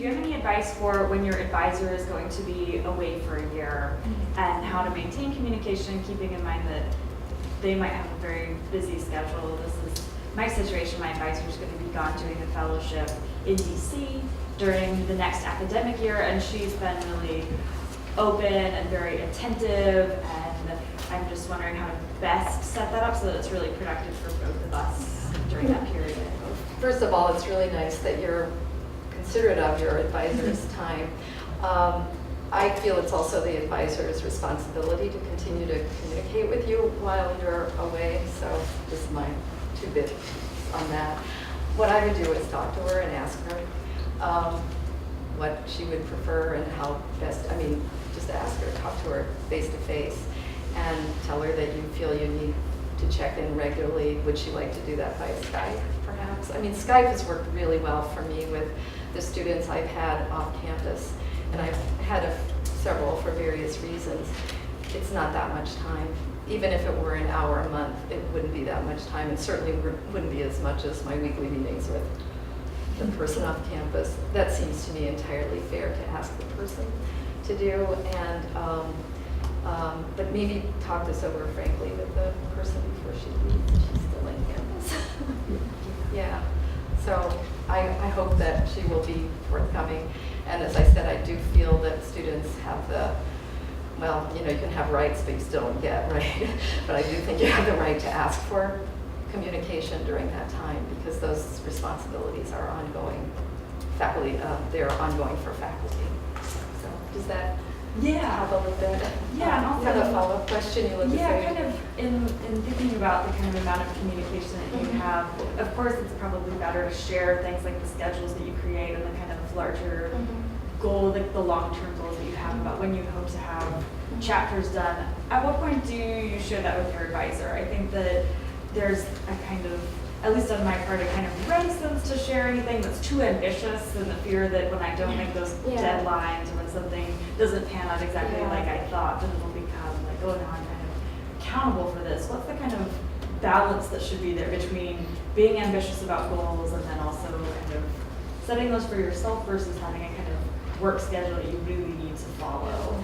Do you have any advice for when your advisor is going to be away for a year and how to maintain communication, keeping in mind that they might have a very busy schedule? This is my situation. My advisor is going to be gone doing a fellowship in DC during the next academic year, and she's been really open and very attentive, and I'm just wondering how to best set that up so that it's really productive for both of us during that period. First of all, it's really nice that you're considerate of your advisor's time. I feel it's also the advisor's responsibility to continue to communicate with you while you're away, so this is my 2 bits on that. What I would do is talk to her and ask her what she would prefer and how best, just ask her, talk to her face to face, and tell her that you feel you need to check in regularly. Would she like to do that by Skype, perhaps? Skype has worked really well for me with the students I've had off campus, and I've had several for various reasons. It's not that much time. Even if it were an hour a month, it wouldn't be that much time. It certainly wouldn't be as much as my weekly meetings with the person off campus. That seems to me entirely fair to ask the person to do, and but maybe talk this over frankly with the person before she leaves if she's still in campus. Yeah, so I hope that she will be forthcoming. And as I said, I do feel that students have you can have rights, but you still don't get, right? But I do think you have the right to ask for communication during that time, because those responsibilities are ongoing. They're ongoing for faculty. So does that help a little bit? Yeah, and also have a follow-up question you look kind of in thinking about the kind of amount of communication that you have, of course it's probably better to share things like the schedules that you create and the kind of larger goal, like the long-term goals that you have about when you hope to have chapters done. At what point do you share that with your advisor? I think that there's a kind of, at least on my part, a kind of reticence to share anything that's too ambitious, and the fear that when I don't make those deadlines, or when something doesn't pan out exactly like I thought, then it'll become like, oh, now I'm kind of accountable for this. What's the kind of balance that should be there between being ambitious about goals and then also kind of setting those for yourself versus having a kind of work schedule that you really need to follow?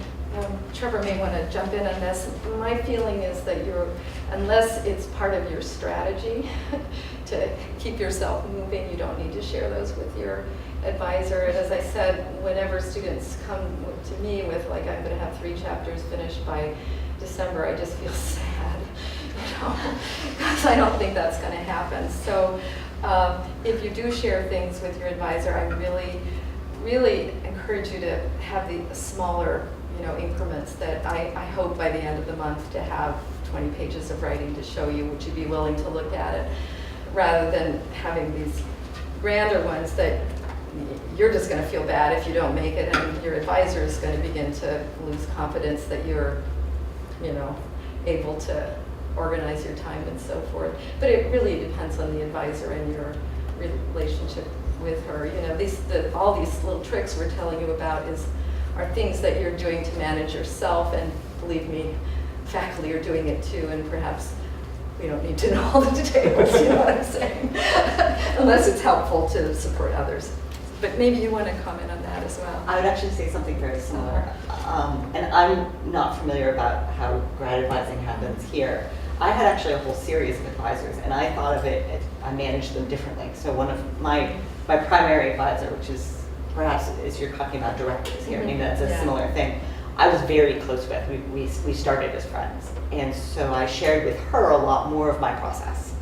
Trevor may want to jump in on this. My feeling is that unless it's part of your strategy to keep yourself moving, you don't need to share those with your advisor. And as I said, whenever students come to me with like, I'm going to have 3 chapters finished by December, I just feel sad, because I don't think that's going to happen. So if you do share things with your advisor, I really encourage you to have the smaller increments that I hope by the end of the month to have 20 pages of writing to show you. Would you be willing to look at it? Rather than having these grander ones that you're just going to feel bad if you don't make it, and your advisor is going to begin to lose confidence that you're, able to organize your time and so forth. But it really depends on the advisor and your relationship with her. All these little tricks we're telling you about are things that you're doing to manage yourself, and believe me, faculty are doing it too, and perhaps we don't need to know all the details, you know what I'm saying? Unless it's helpful to support others. But maybe you want to comment on that as well. I would actually say something very similar. And I'm not familiar about how grad advising happens here. I had actually a whole series of advisors, and I thought of it, I managed them differently. So one of my primary advisor, which is perhaps as you're talking about directors here, that's a similar thing, I was very close with. We started as friends. And so I shared with her a lot more of my process.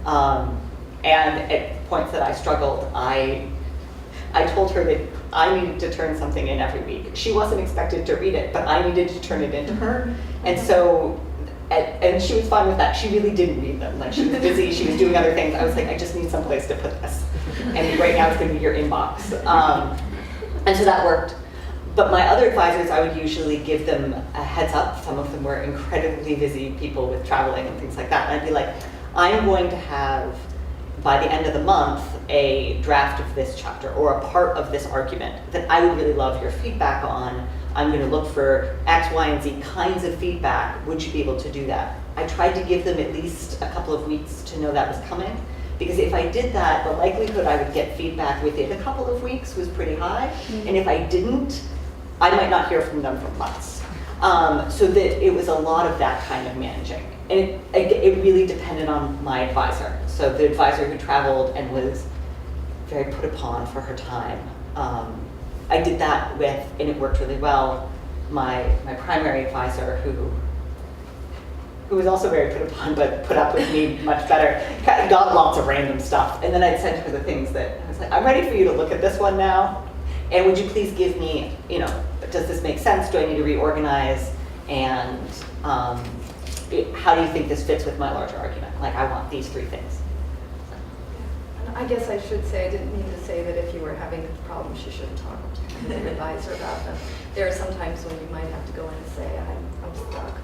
And at points that I struggled, I told her that I needed to turn something in every week. She wasn't expected to read it, but I needed to turn it into her. And so, and she was fine with that. She really didn't read them. Like, she was busy, she was doing other things. I was like, I just need some place to put this. And right now it's gonna be your inbox. And so that worked. But my other advisors, I would usually give them a heads up. Some of them were incredibly busy people with traveling and things like that. And I'd be like, I'm going to have, by the end of the month, a draft of this chapter or a part of this argument that I would really love your feedback on. I'm going to look for X, Y, and Z kinds of feedback. Would you be able to do that? I tried to give them at least a couple of weeks to know that was coming, Because if I did that, the likelihood I would get feedback within a couple of weeks was pretty high. And if I didn't, I might not hear from them for months. So that it was a lot of that kind of managing. And it really depended on my advisor. So the advisor who traveled and was very put upon for her time, I did that with, and it worked really well, my primary advisor who was also very put upon, but put up with me much better, got lots of random stuff. And then I'd send her the things that I was like, I'm ready for you to look at this one now. And would you please give me, does this make sense? Do I need to reorganize? And how do you think this fits with my larger argument? Like, I want these 3 things. And I guess I should say, I didn't mean to say that if you were having problems, you shouldn't talk to your advisor about them. There are some times when you might have to go in and say, I'm stuck.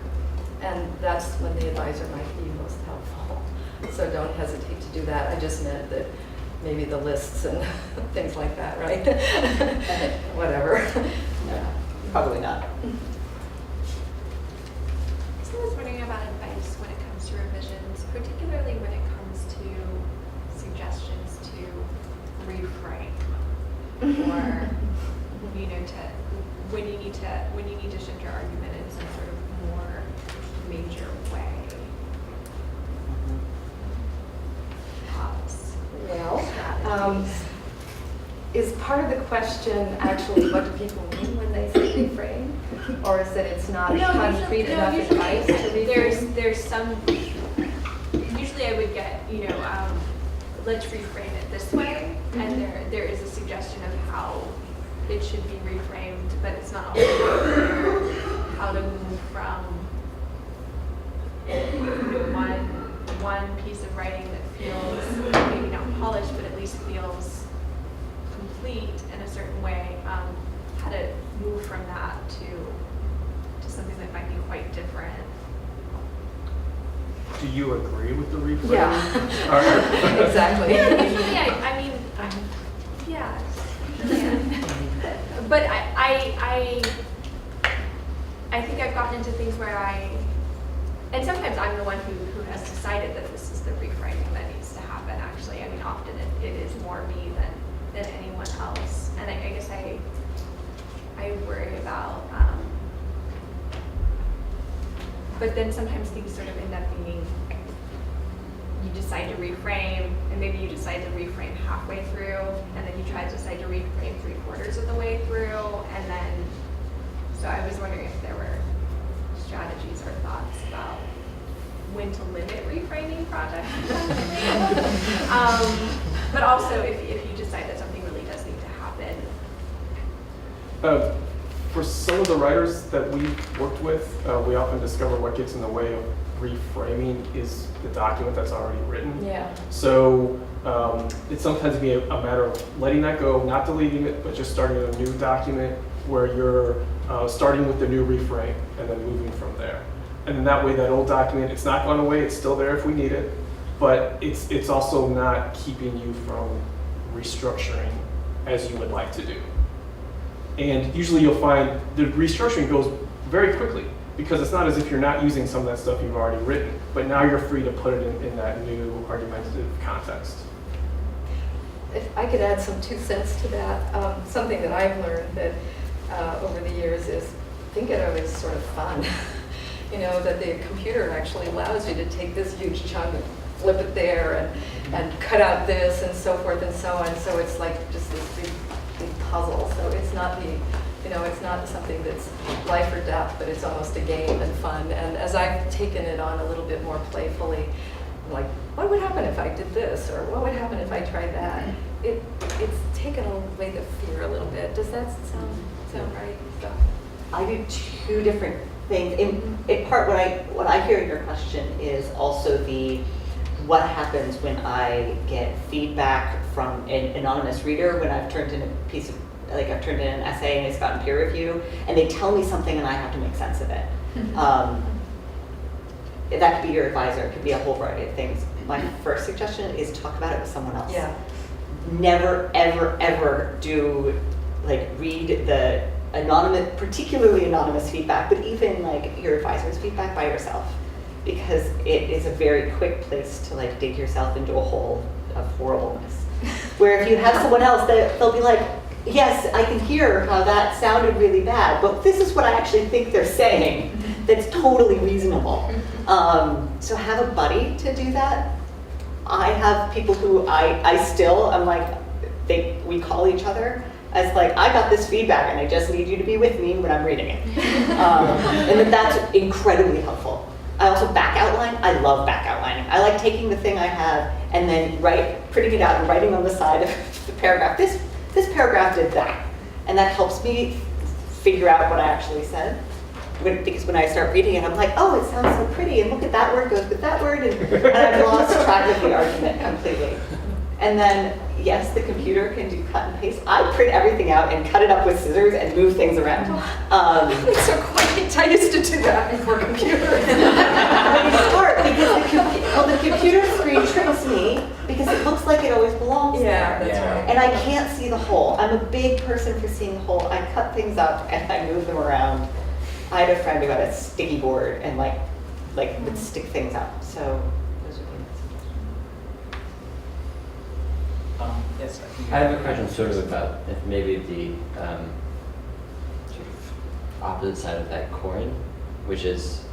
And that's when the advisor might be most helpful. So don't hesitate to do that. I just meant that maybe the lists and things like that, right? Whatever. No, probably not. So I was wondering about advice when it comes to revisions, particularly when it comes to suggestions to reframe, or when you need to shift your argument in some sort of more major way. Well, Strategies. is part of the question actually what do people mean when they say reframe? Or is that it's not concrete enough advice to reframe? There's some, usually I would get, let's reframe it this way, and there is a suggestion of how it should be reframed, but it's not always clear how to move from one piece of writing that feels maybe not polished, but at least feels complete in a certain way, how to move from that to something that might be quite different. Do you agree with the reframe? Yeah. All right. Exactly. Yeah, usually yeah. But I think I've gotten into things where and sometimes I'm the one who has decided that this is the reframing that needs to happen, actually. I mean, often it is more me than anyone else. And I guess I worry about, but then sometimes things sort of end up being, you decide to reframe, and maybe you decide to reframe halfway through, and then you decide to reframe 3/4 of the way through, and then, so I was wondering if there were strategies or thoughts about when to limit reframing projects. But also if you decide that something really does need to happen. For some of the writers that we've worked with, we often discover what gets in the way of reframing is the document that's already written. Yeah. So it sometimes be a matter of letting that go, not deleting it, but just starting a new document where you're starting with the new reframe and then moving from there. And then that way that old document, it's not going away, it's still there if we need it, but it's also not keeping you from restructuring as you would like to do. And usually you'll find the restructuring goes very quickly because it's not as if you're not using some of that stuff you've already written, but now you're free to put it in that new argumentative context. If I could add some 2 cents to that, something that I've learned that over the years is think of it as sort of fun. That the computer actually allows you to take this huge chunk and flip it there and cut out this and so forth and so on. So it's like just this big puzzle. So it's not it's not something that's life or death, but it's almost a game and fun. And as I've taken it on a little bit more playfully, like, what would happen if I did this? Or what would happen if I tried that? It's taken away the fear a little bit. Does that sound right? So. I do 2 different things. In part, what I hear in your question is also what happens when I get feedback from an anonymous reader when I've turned in a piece of, like I've turned in an essay and it's gotten peer review, and they tell me something and I have to make sense of it. That could be your advisor, it could be a whole variety of things. My first suggestion is talk about it with someone else. Yeah. Never, ever, ever read the anonymous, particularly anonymous feedback, but even your advisor's feedback by yourself, because it is a very quick place to dig yourself into a hole of horribleness. Where if you have someone else, they'll be like, yes, I can hear how that sounded really bad, but this is what I actually think they're saying that's totally reasonable. So have a buddy to do that. I have people who I'm like, we call each other as like, I got this feedback and I just need you to be with me when I'm reading it. And that's incredibly helpful. I also back outline. I love back outlining. I like taking the thing I have and then printing it out and writing on the side of the paragraph. This paragraph did that. And that helps me figure out what I actually said. Because when I start reading it, I'm like, oh, it sounds so pretty, and look at that word goes with that word, and I've lost track of the argument completely. And then, yes, the computer can do cut and paste. I print everything out and cut it up with scissors and move things around. It's so quaint. I used to do that before computers. But it's smart because the computer screen tricks me because it looks like it always belongs Yeah, there. that's right. And I can't see the whole. I'm a big person for seeing the whole. I cut things up and I move them around. I had a friend who had a sticky board and like would stick things up. So those are things. Yes, I think I have a question sort of about if maybe the sort of opposite side of that coin, which is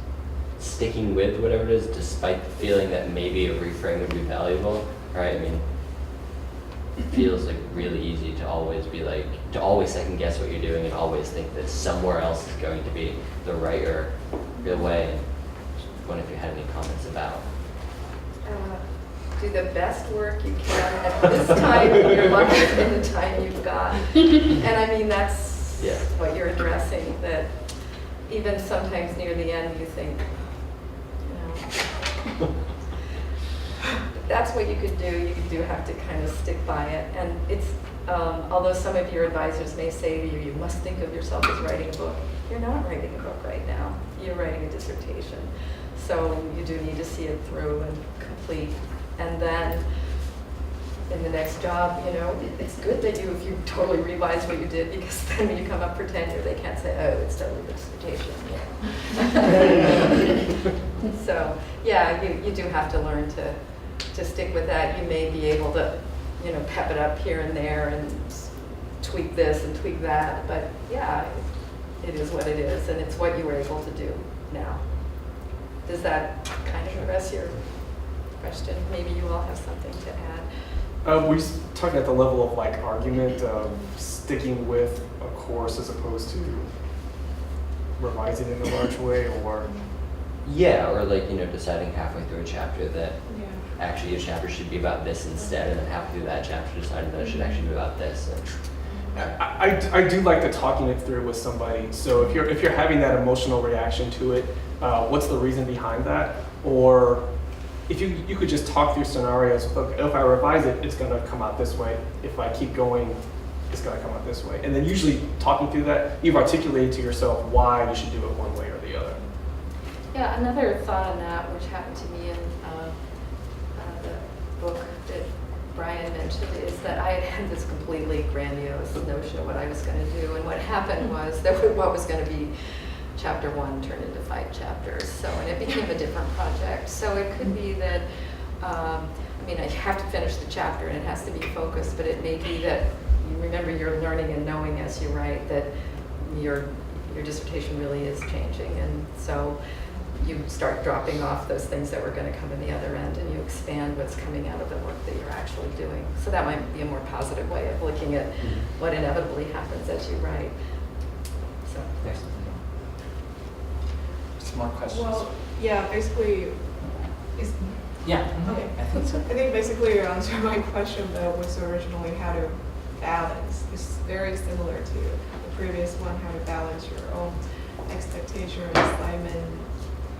sticking with whatever it is despite the feeling that maybe a reframe would be valuable, right? I mean, it feels like really easy to always be like, to always second guess what you're doing and always think that somewhere else is going to be the right or real way. And just wonder if you had any comments about. Do the best work you can at this time in your life and the time you've got. And I mean, that's what you're addressing, that even sometimes near the end you think, that's what you could do. You do have to kind of stick by it. And it's, although some of your advisors may say to you, you must think of yourself as writing a book. You're not writing a book right now. You're writing a dissertation. So you do need to see it through and complete. And then in the next job, it's good that if you totally revise what you did, because then when you come up for tenure, they can't say, oh, it's totally a dissertation. So yeah, you do have to learn to stick with that. You may be able to, pep it up here and there and tweak this and tweak that, but yeah, it is what it is, and it's what you were able to do now. Does that kind of address your question? Maybe you all have something to add. We're just talking at the level of like argument of sticking with a course as opposed to revising in a large way, or Yeah, or like, deciding halfway through a chapter that actually a chapter should be about this instead, and then halfway through that chapter deciding that it should actually be about this. I do like the talking it through with somebody. So if you're having that emotional reaction to it, what's the reason behind that? Or if you could just talk through scenarios. Okay, if I revise it, it's going to come out this way. If I keep going, it's going to come out this way. And then usually talking through that, you've articulated to yourself why you should do it one way or the other. Yeah, another thought on that, which happened to me in the book that Brian mentioned, is that I had this completely grandiose notion of what I was going to do, and what happened was that what was going to be chapter 1 turned into 5 chapters, and it became a different project. So it could be that, I have to finish the chapter and it has to be focused, but it may be that you remember you're learning and knowing as you write that your dissertation really is changing, and so you start dropping off those things that were going to come in the other end, and you expand what's coming out of the work that you're actually doing. So that might be a more positive way of looking at what inevitably happens as you write. So. Excellent. some more questions. Well, yeah, basically, Yeah, okay. I think so. I think basically your answer to my question though was originally how to balance. It's very similar to the previous one, how to balance your own expectation or excitement,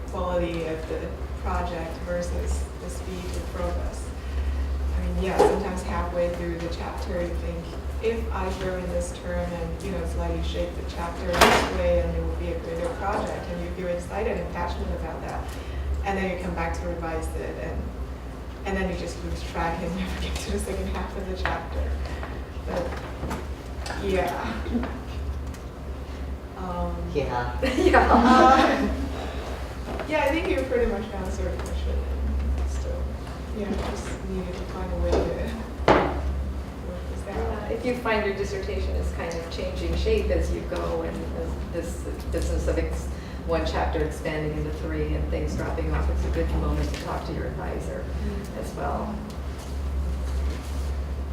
quality of the project versus the speed of progress. I mean, yeah, sometimes halfway through the chapter you think, if I throw in this term and slightly shape the chapter this way, and it will be a greater project, and you feel excited and passionate about that, and then you come back to revise it, and then you just lose track and never get to the second half of the chapter. But yeah. Yeah. Yeah. Yeah, I think you pretty much answered the question. And still, Yeah, just needed to find a way to work this out. If you find your dissertation is kind of changing shape as you go, and this business of one chapter expanding into 3 and things dropping off, it's a good moment to talk to your advisor as well.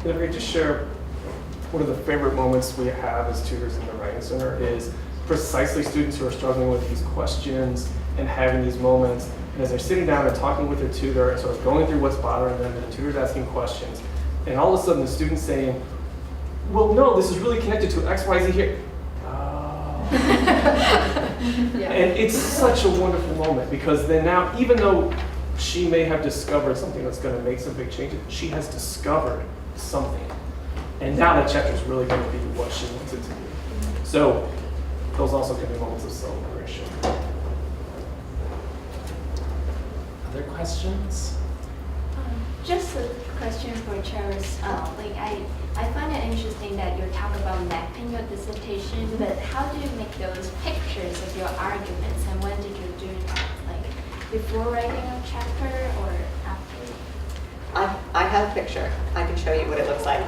And if I could just share, one of the favorite moments we have as tutors in the Writing Center is precisely students who are struggling with these questions and having these moments. And as they're sitting down and talking with their tutor and sort of going through what's bothering them, and the tutor's asking questions, and all of a sudden the student's saying, well, no, this is really connected to X, Y, Z here. Yeah. And it's such a wonderful moment, because then now, even though she may have discovered something that's going to make some big changes, she has discovered something. And now that chapter is really going to be what she wants it to be. So those also can be moments of celebration. Other questions? Just a question for Charis. I find it interesting that you're talking about mapping your dissertation, but how do you make those pictures of your arguments, and when did you do that? Like before writing a chapter or after? I have a picture. I can show you what it looks like.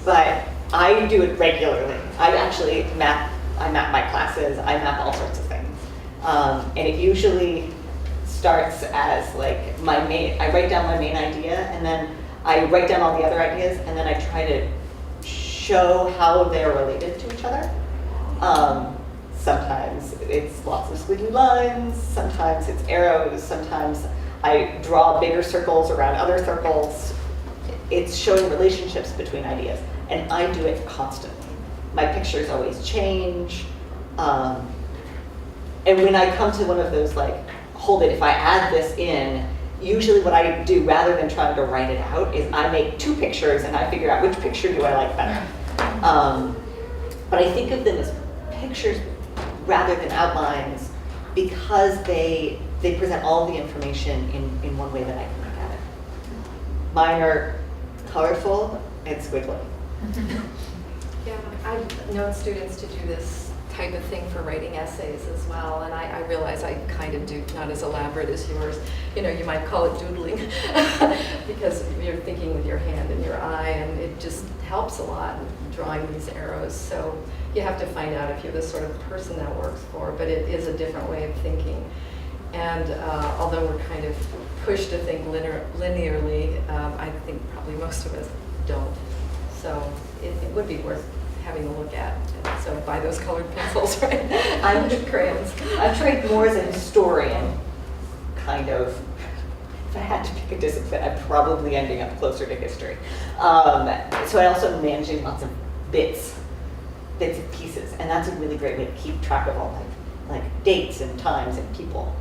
But I do it regularly. I actually map my classes. I map all sorts of things. And it usually starts as like I write down my main idea, and then I write down all the other ideas, and then I try to show how they're related to each other. Sometimes it's lots of squiggly lines, sometimes it's arrows, sometimes I draw bigger circles around other circles. It's showing relationships between ideas, and I do it constantly. My pictures always change. And when I come to one of those, like, hold it, if I add this in, usually what I do, rather than trying to write it out, is I make 2 pictures and I figure out which picture do I like better. But I think of them as pictures rather than outlines, because they present all the information in one way that I can look at it. Mine are colorful and squiggly. Yeah, I've known students to do this type of thing for writing essays as well, and I realize I kind of do, not as elaborate as yours. You know, you might call it doodling because you're thinking with your hand and your eye, and it just helps a lot drawing these arrows. So you have to find out if you're the sort of person that works for, but it is a different way of thinking. And although we're kind of pushed to think linearly, I think probably most of us don't. So it would be worth having a look at. So buy those colored pencils, right? I'm crayons. I'm trained more as a historian, kind of. If I had to pick a discipline, I'm probably ending up closer to history. So I also am managing lots of bits and pieces, and that's a really great way to keep track of all like dates and times and people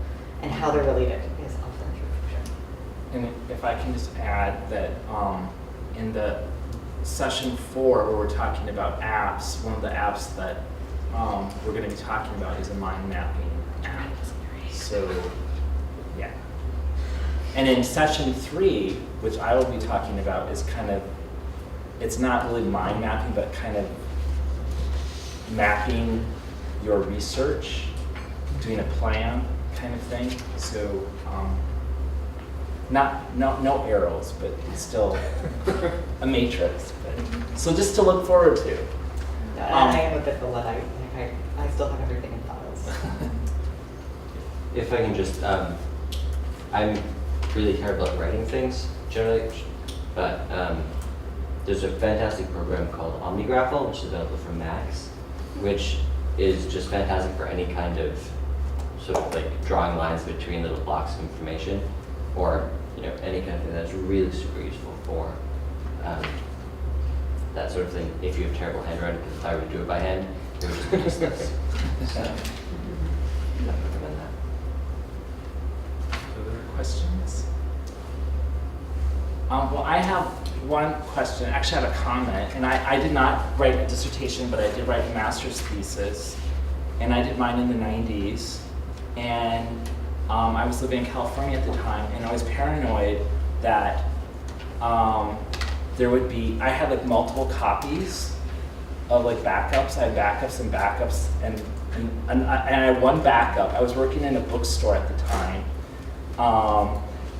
and how they're related. Is often true for sure. And if I can just add that in the session 4, where we're talking about apps, one of the apps that we're going to be talking about is a mind mapping app. So, yeah. And in session 3, which I will be talking about, is kind of, it's not really mind mapping, but kind of mapping your research, doing a plan kind of thing. So, no arrows, but it's still a matrix. But, so just to look forward to. I am a bit of a Luddite. I still have everything in files. If I can just, I'm really terrible at writing things generally, but there's a fantastic program called Omnigraffle, which is available for Macs, which is just fantastic for any kind of sort of like drawing lines between little blocks of information, or any kind of thing that's really super useful for that sort of thing. If you have terrible handwriting, because if I were to do it by hand, it would just be useless. So, I recommend that. Other questions? Well, I have one question. Actually, I have a comment. And I did not write a dissertation, but I did write a master's thesis. And I did mine in the 90s. And I was living in California at the time, and I was paranoid that there would be, I had like multiple copies of like backups. I had backups and backups, and I had one backup. I was working in a bookstore at the time,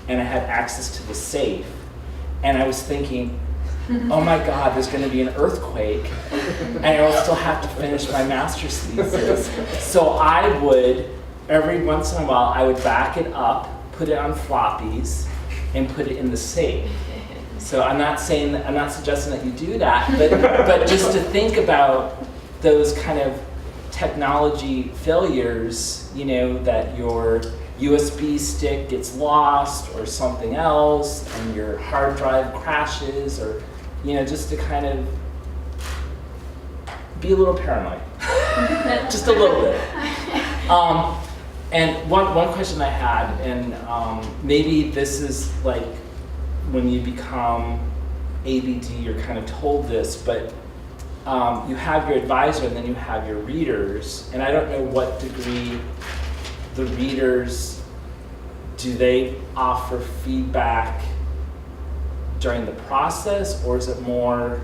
and I had access to the safe, and I was thinking, oh my God, there's going to be an earthquake, and I will still have to finish my master's thesis. So I would, every once in a while, I would back it up, put it on floppies, and put it in the safe. So I'm not suggesting that you do that, but just to think about those kind of technology failures, you know, that your USB stick gets lost or something else, and your hard drive crashes, or, you know, just to kind of be a little paranoid, just a little bit. And one question I had, and maybe this is like when you become ABD, you're kind of told this, but you have your advisor and then you have your readers, and I don't know what degree the readers, do they offer feedback during the process, or is it more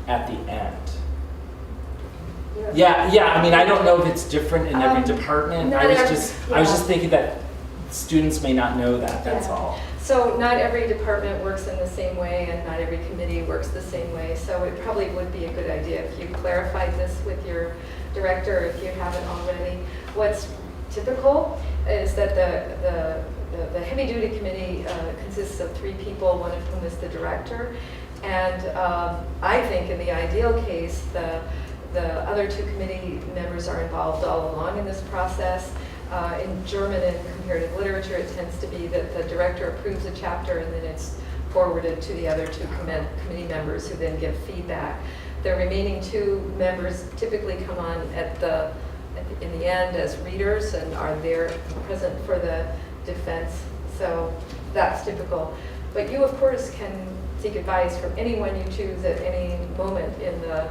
at the end? Yeah. I mean, I don't know if it's different in every department. I was just thinking that students may not know that. That's all. So not every department works in the same way, and not every committee works the same way. So it probably would be a good idea if you clarified this with your director, if you haven't already. What's typical is that the heavy-duty committee consists of 3 people, one of whom is the director. And I think in the ideal case, the other 2 committee members are involved all along in this process. In German and comparative literature, it tends to be that the director approves a chapter and then it's forwarded to the other 2 committee members who then give feedback. The remaining 2 members typically come on in the end as readers and are there present for the defense. So that's typical. But you, of course, can seek advice from anyone you choose at any moment in the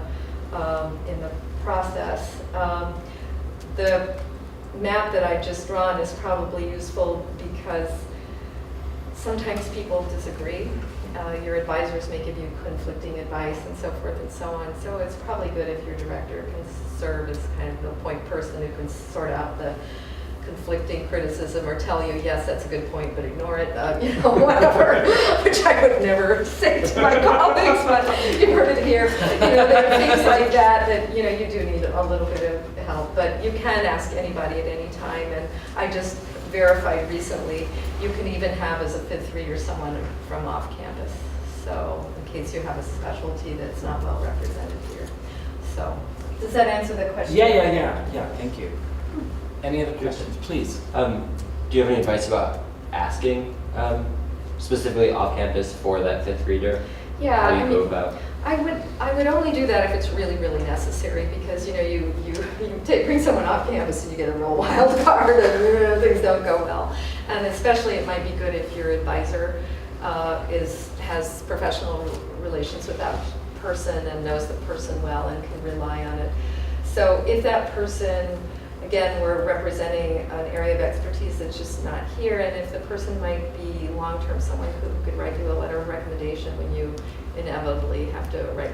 process. The map that I've just drawn is probably useful because sometimes people disagree. Your advisors may give you conflicting advice and so forth and so on. So it's probably good if your director can serve as kind of the point person who can sort out the conflicting criticism or tell you, yes, that's a good point, but ignore it, you know, whatever, which I would never say to my colleagues, but you've heard it here. You know, there are things like that, you know, you do need a little bit of help, but you can ask anybody at any time, and I just verified recently, you can even have as a 5th reader someone from off campus, so in case you have a specialty that's not well represented here. So, does that answer the question? Yeah, thank you. Any other questions, please? Do you have any advice about asking specifically off campus for that 5th reader? Yeah, How do you go about? I would only do that if it's really, really necessary, because you know you bring someone off campus and you get a real wild card and things don't go well, and especially it might be good if your advisor has professional relations with that person and knows the person well and can rely on it. So if that person, again, we're representing an area of expertise that's just not here, and if the person might be long-term someone who could write you a letter of recommendation when you inevitably have to write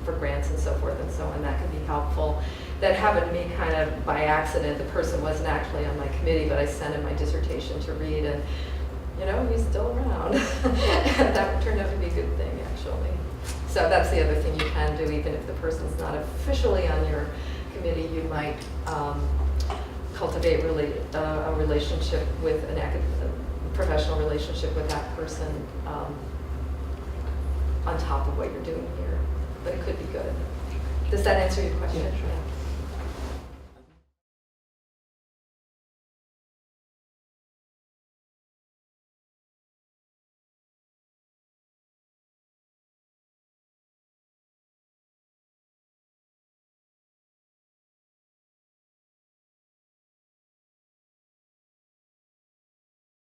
for grants and so forth and so on, that could be helpful. That happened to me kind of by accident. The person wasn't actually on my committee, but I sent him my dissertation to read, and you know, he's still around. And that turned out to be a good thing, actually. So that's the other thing you can do, even if the person's not officially on your committee, you might cultivate a relationship with a professional relationship with that person on top of what you're doing here. But it could be good. Does that answer your question? Yeah, sure.